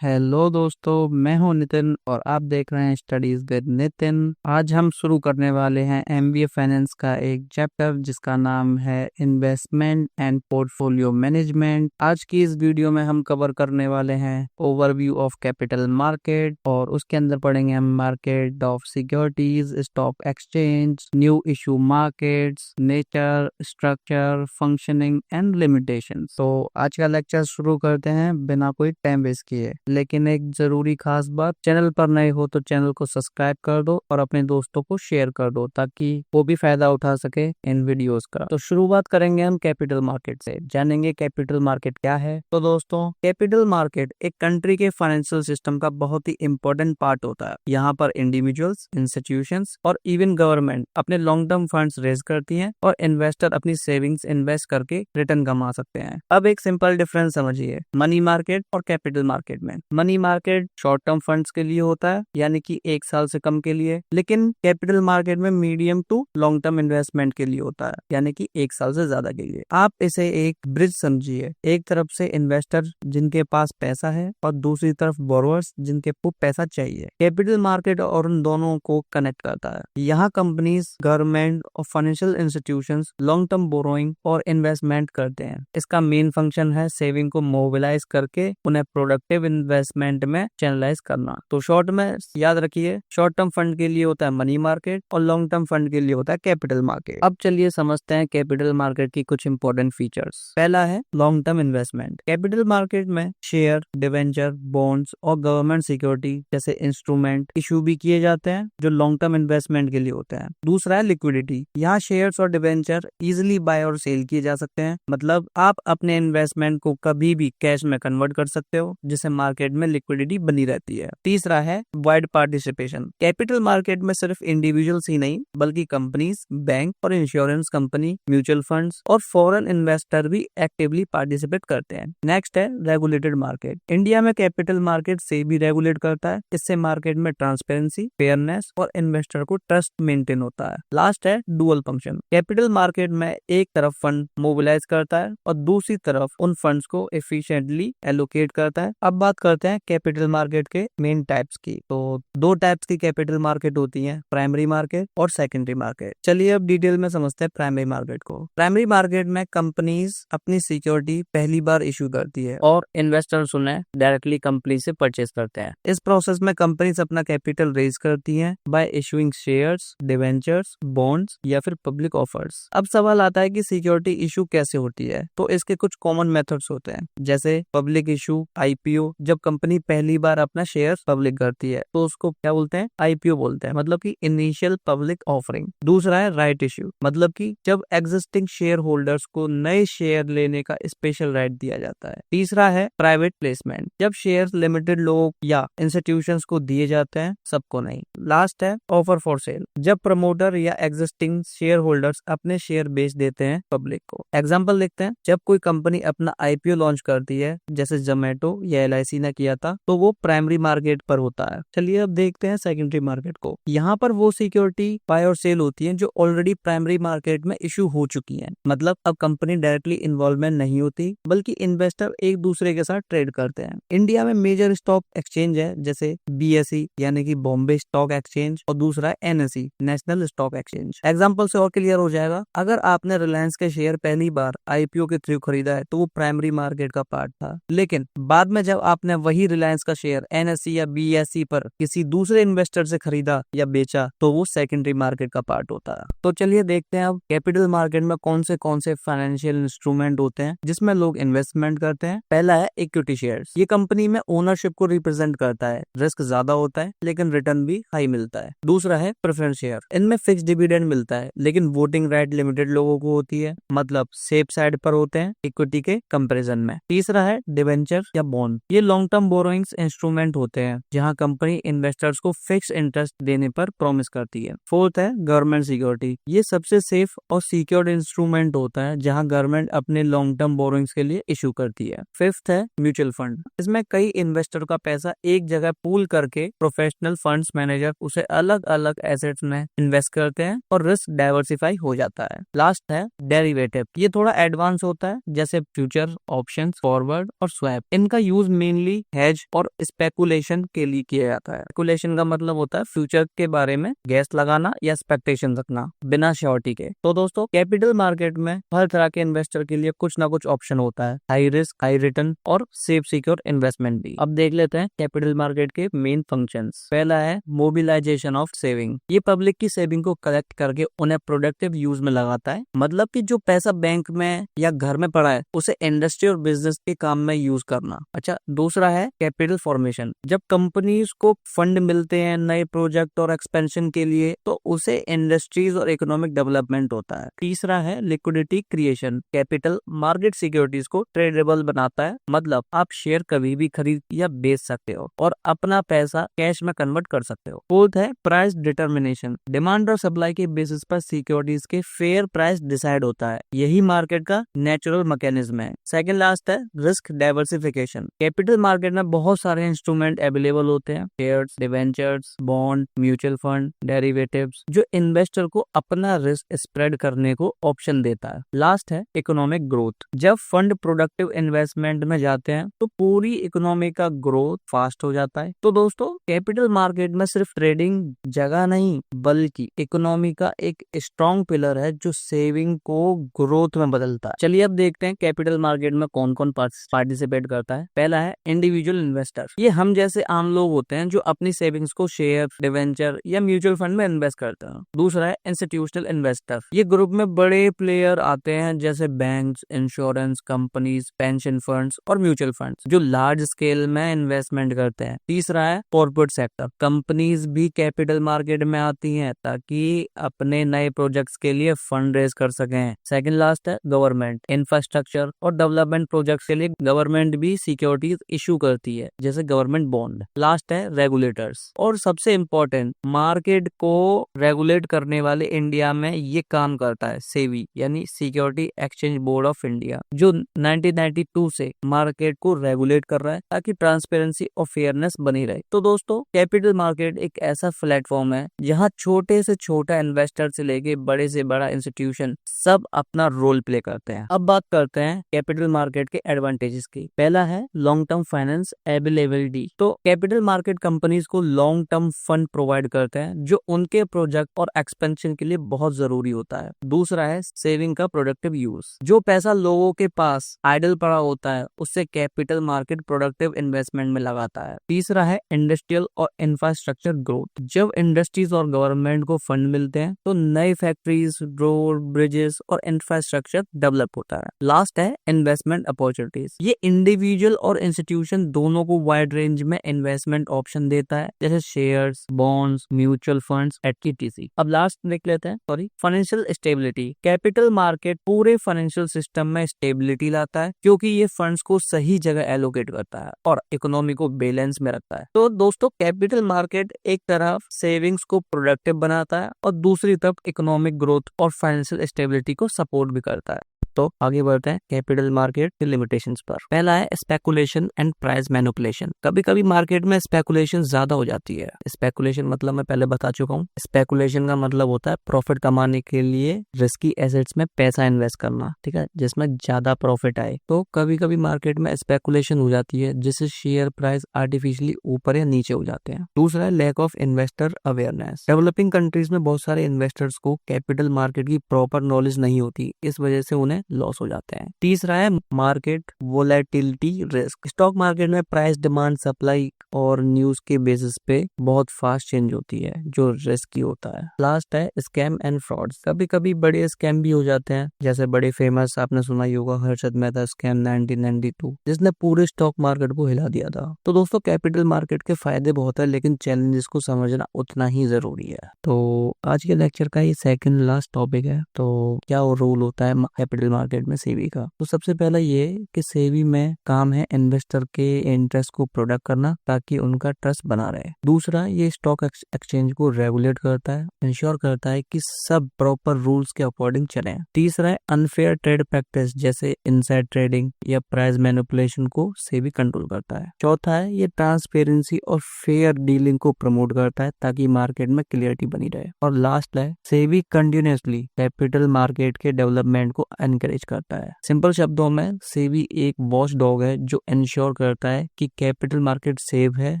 Hello दोस्तों, मैं हूं नितिन और आप देख रहे हैं स्टडीज विद नितिन। आज हम शुरू करने वाले हैं एमबीए फाइनेंस का एक चैप्टर जिसका नाम है इन्वेस्टमेंट एंड पोर्टफोलियो मैनेजमेंट। आज की इस वीडियो में हम कवर करने वाले हैं ओवरव्यू ऑफ कैपिटल मार्केट और उसके अंदर पढ़ेंगे हम market of securities, stock exchange, new issue markets, nature, structure, functioning and limitation. तो आज का लेक्चर शुरू करते हैं बिना कोई टाइम वेस्ट किए। लेकिन एक जरूरी खास बात, चैनल पर नए हो तो चैनल को सब्सक्राइब कर दो और अपने दोस्तों को शेयर कर दो ताकि वो भी फायदा उठा सके इन वीडियोस का। तो शुरुआत करेंगे हम कैपिटल मार्केट से, जानेंगे कैपिटल मार्केट क्या है। तो दोस्तों, कैपिटल मार्केट एक कंट्री के फाइनेंशियल सिस्टम का बहुत ही इंपॉर्टेंट पार्ट होता है। यहाँ पर इंडिविजुअल्स, इंस्टीट्यूशंस और इवन गवर्नमेंट अपने लॉन्ग टर्म फंड्स रेज करती हैं और इन्वेस्टर अपनी सेविंग्स इन्वेस्ट करके रिटर्न कमा सकते हैं। अब एक सिंपल डिफरेंस समझिए मनी मार्केट और कैपिटल मार्केट में। Money market short term funds के लिए होता है, यानी कि 1 साल से कम के लिए, लेकिन कैपिटल मार्केट में medium to long term investment के लिए होता है, यानी कि 1 साल से ज्यादा के लिए। आप इसे एक ब्रिज समझिए, एक तरफ से इन्वेस्टर जिनके पास पैसा है और दूसरी तरफ बोरोअर्स जिनके को पैसा चाहिए। कैपिटल मार्केट और उन दोनों को कनेक्ट करता है। यहाँ कंपनीज, गवर्नमेंट और financial institutions long term borrowing और इन्वेस्टमेंट करते हैं। इसका मेन फंक्शन है सेविंग को मोबिलाइज करके उन्हें प्रोडक्टिव इन्वेस्टमेंट में चैनलाइज करना। तो शॉर्ट में याद रखिए, शॉर्ट टर्म फंड के लिए होता है मनी मार्केट और लॉन्ग टर्म फंड के लिए होता है कैपिटल मार्केट। अब चलिए समझते हैं कैपिटल मार्केट की कुछ इंपॉर्टेंट फीचर्स। पहला है long term investment. Capital market में शेयर, डिवेंचर, बॉन्ड्स और गवर्नमेंट सिक्योरिटी जैसे इंस्ट्रूमेंट इशू भी किए जाते हैं जो लॉन्ग टर्म इन्वेस्टमेंट के लिए होते हैं। दूसरा है लिक्विडिटी। यहाँ शेयर्स और डिवेंचर इजिली बाय और सेल किए जा सकते हैं, मतलब आप अपने इन्वेस्टमेंट को कभी भी कैश में कन्वर्ट कर सकते हो, जिससे मार्केट में लिक्विडिटी बनी रहती है। तीसरा है वाइड पार्टिसिपेशन। कैपिटल मार्केट में सिर्फ इंडिविजुअल्स ही नहीं बल्कि कंपनीज, बैंक और इंश्योरेंस कंपनी, म्यूचुअल फंड्स और फॉरेन इन्वेस्टर भी एक्टिवली पार्टिसिपेट करते हैं। नेक्स्ट है रेगुलेटेड मार्केट। इंडिया में कैपिटल मार्केट से भी रेगुलेट करता है। इससे मार्केट में ट्रांसपेरेंसी, फेयरनेस और इन्वेस्टर को ट्रस्ट मेंटेन होता है। लास्ट है डुअल फंक्शन। कैपिटल मार्केट में एक तरफ फंड मोबिलाइज करता है और दूसरी तरफ उन फंड्स को एफिशिएंटली एलोकेट करता है। अब बात करते हैं कैपिटल मार्केट के मेन टाइप्स की। तो 2 टाइप्स की कैपिटल मार्केट होती है, प्राइमरी मार्केट और सेकेंडरी मार्केट। चलिए अब डिटेल में समझते हैं प्राइमरी मार्केट को। प्राइमरी मार्केट में कंपनीज अपनी सिक्योरिटी पहली बार इशू करती है और इन्वेस्टर्स उन्हें डायरेक्टली कंपनी से परचेज करते हैं। इस प्रोसेस में कंपनीज अपना कैपिटल रेज करती हैं bye issuing shares, debentures, bonds या फिर पब्लिक ऑफर्स। अब सवाल आता है कि सिक्योरिटी इशू कैसे होती है। तो इसके कुछ कॉमन मेथड्स होते हैं, जैसे पब्लिक इशू, आईपीओ। जब कंपनी पहली बार अपना शेयर पब्लिक करती है तो उसको क्या बोलते हैं? आईपीओ बोलते हैं, मतलब कि इनिशियल पब्लिक ऑफरिंग। दूसरा है राइट इशू, मतलब कि जब एग्जिस्टिंग शेयर होल्डर्स को नए शेयर लेने का स्पेशल राइट दिया जाता है। तीसरा है प्राइवेट प्लेसमेंट, जब शेयर लिमिटेड लोगों या इंस्टीट्यूशंस को दिए जाते हैं, सबको नहीं। लास्ट है ऑफर फॉर सेल, जब प्रमोटर या एग्जिस्टिंग शेयर होल्डर्स अपने शेयर बेच देते हैं पब्लिक को। एग्जाम्पल देखते हैं, जब कोई कंपनी अपना आईपीओ लॉन्च करती है, जैसे जोमेटो या एलआईसी ने किया था, तो वो प्राइमरी मार्केट पर होता है। चलिए अब देखते हैं सेकेंडरी मार्केट को। यहाँ पर वो सिक्योरिटी बाय और सेल होती है जो ऑलरेडी प्राइमरी मार्केट में इशू हो चुकी है, मतलब अब कंपनी डायरेक्टली इन्वॉल्वमेंट नहीं होती बल्कि इन्वेस्टर एक दूसरे के साथ ट्रेड करते हैं। इंडिया में मेजर स्टॉक एक्सचेंज है, जैसे बीएसई यानी कि बॉम्बे स्टॉक एक्सचेंज और दूसरा है NSE, national stock exchange. Example से और क्लियर हो जाएगा, अगर आपने रिलायंस के शेयर पहली बार आईपीओ के थ्रू खरीदा है तो वो प्राइमरी मार्केट का पार्ट था, लेकिन बाद में जब आपने वही रिलायंस का शेयर एनएसई या बीएसई पर किसी दूसरे इन्वेस्टर से खरीदा या बेचा तो वो सेकेंडरी मार्केट का पार्ट होता है। तो चलिए देखते हैं अब कैपिटल मार्केट में कौन से फाइनेंशियल इंस्ट्रूमेंट होते हैं जिसमें लोग इन्वेस्टमेंट करते हैं। पहला है इक्विटी शेयर्स। ये कंपनी में ओनरशिप को रिप्रेजेंट करता है, रिस्क ज्यादा होता है लेकिन रिटर्न भी हाई मिलता है। दूसरा है प्रेफरेंस शेयर, इनमें फिक्स डिविडेंड मिलता है लेकिन वोटिंग राइट लिमिटेड लोगों को होती है, मतलब सेफ साइड पर होते हैं इक्विटी के कंपैरिजन में। तीसरा है डिवेंचर या बॉन्ड, ये लॉन्ग टर्म बोरोइंग्स इंस्ट्रूमेंट होते हैं जहां कंपनी इन्वेस्टर्स को फिक्स इंटरेस्ट देने पर प्रॉमिस करती है। फोर्थ है गवर्नमेंट सिक्योरिटी, ये सबसे सेफ और सिक्योर्ड इंस्ट्रूमेंट होता है जहां गवर्नमेंट अपने लॉन्ग टर्म बोरोइंग्स के लिए इशू करती है। फिफ्थ है म्यूचुअल फंड, इसमें कई इन्वेस्टर का पैसा एक जगह पूल करके प्रोफेशनल फंड्स मैनेजर उसे अलग अलग एसेट्स में इन्वेस्ट करते हैं और रिस्क डाइवर्सिफाई हो जाता है। लास्ट है डेरिवेटिव, ये थोड़ा एडवांस होता है, जैसे फ्यूचर, ऑप्शंस, फॉरवर्ड और स्वैप। इनका यूज मेनली मेनली हेज और स्पेकुलेशन के लिए किया जाता है। स्पेकुलेशन का मतलब होता है फ्यूचर के बारे में गैस लगाना या एक्सपेक्टेशन रखना बिना श्योरिटी के। तो दोस्तों कैपिटल मार्केट में हर तरह के इन्वेस्टर के लिए कुछ ना कुछ ऑप्शन होता है, हाई रिस्क, हाई रिटर्न और सेफ सिक्योर इन्वेस्टमेंट भी। अब देख लेते हैं कैपिटल मार्केट के मेन फंक्शंस। पहला है मोबिलाइजेशन ऑफ सेविंग। ये पब्लिक की सेविंग को कलेक्ट करके उन्हें प्रोडक्टिव यूज में लगाता है, मतलब कि जो पैसा बैंक में या घर में पड़ा है उसे इंडस्ट्री और बिजनेस के काम में यूज करना। अच्छा, दूसरा है कैपिटल फॉर्मेशन। जब कंपनीज को फंड मिलते हैं नए प्रोजेक्ट और एक्सपेंशन के लिए तो उसे इंडस्ट्रीज और इकोनॉमिक डेवलपमेंट होता है। तीसरा है liquidity creation. Capital market securities को ट्रेडेबल बनाता है, मतलब आप शेयर कभी भी खरीद या बेच सकते हो और अपना पैसा कैश में कन्वर्ट कर सकते हो। फोर्थ है प्राइस डिटर्मिनेशन। डिमांड और सप्लाई के बेसिस पर सिक्योरिटीज के फेयर प्राइस डिसाइड होता है, यही मार्केट का नेचुरल मैकेनिज्म है। सेकंड लास्ट है रिस्क डाइवर्सिफिकेशन। कैपिटल मार्केट में बहुत सारे इंस्ट्रूमेंट अवेलेबल होते हैं, shares, debentures, bond, mutual fund, derivatives, जो इन्वेस्टर को अपना रिस्क स्प्रेड करने को ऑप्शन देता है। लास्ट है इकोनॉमिक ग्रोथ। जब फंड प्रोडक्टिव इन्वेस्टमेंट में जाते हैं तो पूरी इकोनॉमी का ग्रोथ फास्ट हो जाता है। तो दोस्तों कैपिटल मार्केट में सिर्फ ट्रेडिंग जगह नहीं बल्कि इकोनॉमी का एक स्ट्रॉन्ग पिलर है जो सेविंग को ग्रोथ में बदलता है। चलिए अब देखते हैं कैपिटल मार्केट में कौन कौन पार्टिसिपेट करता है। पहला है इंडिविजुअल इन्वेस्टर। ये हम जैसे आम लोग होते हैं जो अपनी सेविंग्स को शेयर, डिवेंचर या म्यूचुअल फंड में इन्वेस्ट करते हैं। दूसरा है इंस्टीट्यूशनल इन्वेस्टर। ये ग्रुप में बड़े प्लेयर आते हैं जैसे banks, insurance companies, pension funds और म्यूचुअल फंड्स जो लार्ज स्केल में इन्वेस्टमेंट करते हैं। तीसरा है कॉर्पोरेट सेक्टर। कंपनीज भी कैपिटल मार्केट में आती हैं ताकि अपने नए प्रोजेक्ट्स के लिए फंड रेज कर सकें। सेकंड लास्ट है गवर्नमेंट। इंफ्रास्ट्रक्चर और डेवलपमेंट प्रोजेक्ट्स के लिए गवर्नमेंट भी सिक्योरिटीज इशू करती है जैसे गवर्नमेंट बॉन्ड। लास्ट है रेगुलेटर्स। और सबसे इम्पोर्टेंट, मार्केट को रेगुलेट करने वाले इंडिया में ये काम करता है सेबी यानी security exchange board of India, जो 1992 से मार्केट को रेगुलेट कर रहा है ताकि ट्रांसपेरेंसी और फेयरनेस बनी रहे। तो दोस्तों कैपिटल मार्केट एक ऐसा प्लेटफॉर्म है जहां छोटे से छोटा इन्वेस्टर से लेके बड़े से बड़ा इंस्टीट्यूशन सब अपना रोल प्ले करते हैं। अब बात करते हैं कैपिटल मार्केट के एडवांटेजेस की। पहला है लॉन्ग टर्म फाइनेंस अवेलेबिलिटी। तो कैपिटल मार्केट कंपनीज को लॉन्ग टर्म फंड प्रोवाइड करते हैं जो उनके प्रोजेक्ट और एक्सपेंशन के लिए बहुत जरूरी होता है। दूसरा है सेविंग का प्रोडक्टिव यूज। जो पैसा लोगों के पास आइडल पड़ा होता है उससे कैपिटल मार्केट प्रोडक्टिव इन्वेस्टमेंट में लगाता है। तीसरा है इंडस्ट्रियल और इंफ्रास्ट्रक्चर ग्रोथ। जब इंडस्ट्रीज और गवर्नमेंट को फंड मिलते हैं तो नई फैक्ट्रीज, रोड, ब्रिजेस और इंफ्रास्ट्रक्चर डेवलप होता है। लास्ट है इन्वेस्टमेंट अपॉर्चुनिटीज। ये इंडिविजुअल और इंस्टीट्यूशन दोनों को वाइड रेंज में इन्वेस्टमेंट ऑप्शन देता है जैसे shares, bonds, mutual funds etc। अब लास्ट देख लेते हैं फाइनेंशियल स्टेबिलिटी। कैपिटल मार्केट पूरे फाइनेंशियल सिस्टम में स्टेबिलिटी लाता है क्योंकि ये फंड्स को सही जगह एलोकेट करता है और इकोनॉमी को बैलेंस में रखता है। तो दोस्तों कैपिटल मार्केट एक तरफ सेविंग्स को प्रोडक्टिव बनाता है और दूसरी तरफ इकोनॉमिक ग्रोथ और फाइनेंशियल स्टेबिलिटी को सपोर्ट भी करता है। तो आगे बढ़ते हैं कैपिटल मार्केट के लिमिटेशंस पर। पहला है स्पेकुलेशन एंड प्राइस मैनिपुलेशन। कभी कभी मार्केट में स्पेकुलेशन ज्यादा हो जाती है। स्पेकुलेशन मतलब मैं पहले बता चुका हूँ। स्पेकुलेशन का मतलब होता है प्रॉफिट कमाने के लिए रिस्की एसेट्स में पैसा इन्वेस्ट करना, ठीक है, जिसमें ज्यादा प्रॉफिट आए। तो कभी कभी मार्केट में स्पेकुलेशन हो जाती है जिससे शेयर प्राइस आर्टिफिशियली ऊपर या नीचे हो जाते हैं। दूसरा है lack of investor awareness. Developing countries में बहुत सारे इन्वेस्टर्स को कैपिटल मार्केट की प्रॉपर नॉलेज नहीं होती, इस वजह से उन्हें लॉस हो जाते हैं। तीसरा है market volatility risk. Stock market में प्राइस, डिमांड, सप्लाई और न्यूज के बेसिस पे बहुत फास्ट चेंज होती है जो रिस्की होता है। लास्ट है स्कैम एंड फ्रॉड्स। कभी कभी बड़े स्कैम भी हो जाते हैं जैसे बड़े फेमस आपने सुना ही होगा हर्षद मेहता स्कैम 1992 जिसने पूरे स्टॉक मार्केट को हिला दिया था। तो दोस्तों कैपिटल मार्केट के फायदे बहुत है लेकिन चैलेंजेस को समझना उतना ही जरूरी है। तो आज के लेक्चर का ये सेकंड लास्ट टॉपिक है। तो क्या रोल होता है कैपिटल मार्केट में सेबी का। तो सबसे पहला ये कि सेबी में काम है इन्वेस्टर के इंटरेस्ट को प्रोडक्ट करना ताकि उनका ट्रस्ट बना रहे। दूसरा, ये स्टॉक एक्सचेंज को रेगुलेट करता है, इंश्योर करता है कि सब प्रॉपर रूल्स के अकॉर्डिंग चले। तीसरा है अनफेयर ट्रेड प्रैक्टिस जैसे इनसाइड ट्रेडिंग या प्राइस मैनिपुलेशन को सेबी कंट्रोल करता है। चौथा है ये ट्रांसपेरेंसी और फेयर डीलिंग को प्रमोट करता है ताकि मार्केट में क्लियरिटी बनी रहे। और लास्ट है सेबी कंटिन्यूअसली कैपिटल मार्केट के डेवलपमेंट को एनकरेज करता है। सिंपल शब्दों में सेबी एक वॉच डॉग है जो इंश्योर करता है कि कैपिटल मार्केट सेफ है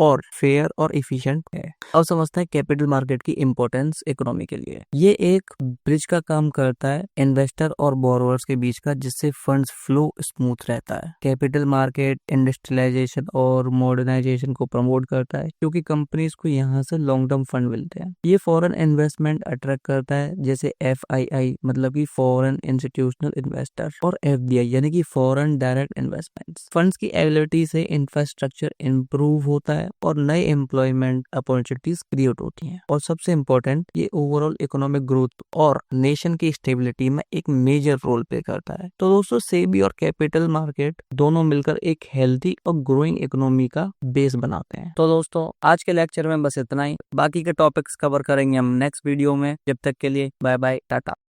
और फेयर और इफिशिएंट है। अब समझते हैं कैपिटल मार्केट की इंपॉर्टेंस इकोनॉमी के लिए। ये एक ब्रिज का काम करता है इन्वेस्टर और बोरोवर्स के बीच का, जिससे फंड्स फ्लो स्मूथ रहता है। कैपिटल मार्केट इंडस्ट्रियलाइजेशन और मॉडर्नाइजेशन को प्रमोट करता है क्योंकि कंपनीज को यहाँ से लॉन्ग टर्म फंड मिलते हैं। ये फॉरेन इन्वेस्टमेंट अट्रैक्ट करता है, जैसे FII मतलब कि फॉरेन इंस्टीट्यूशनल इन्वेस्टर और FDI यानी कि फॉरेन डायरेक्ट इन्वेस्टमेंट्स। फंड्स की एबिलिटी से इंफ्रास्ट्रक्चर इंप्रूव होता है और नए एम्प्लॉयमेंट अपॉर्चुनिटीज क्रिएट होती हैं। और सबसे इम्पोर्टेंट, ये ओवरऑल इकोनॉमिक ग्रोथ और नेशन की स्टेबिलिटी में एक मेजर रोल प्ले करता है। तो दोस्तों, सेबी और कैपिटल मार्केट दोनों मिलकर एक हेल्थी और ग्रोइंग इकोनॉमी का बेस बनाते हैं। तो दोस्तों, आज के लेक्चर में बस इतना ही। बाकी के टॉपिक्स कवर करेंगे हम नेक्स्ट वीडियो में। जब तक के लिए बाय बाय, टाटा।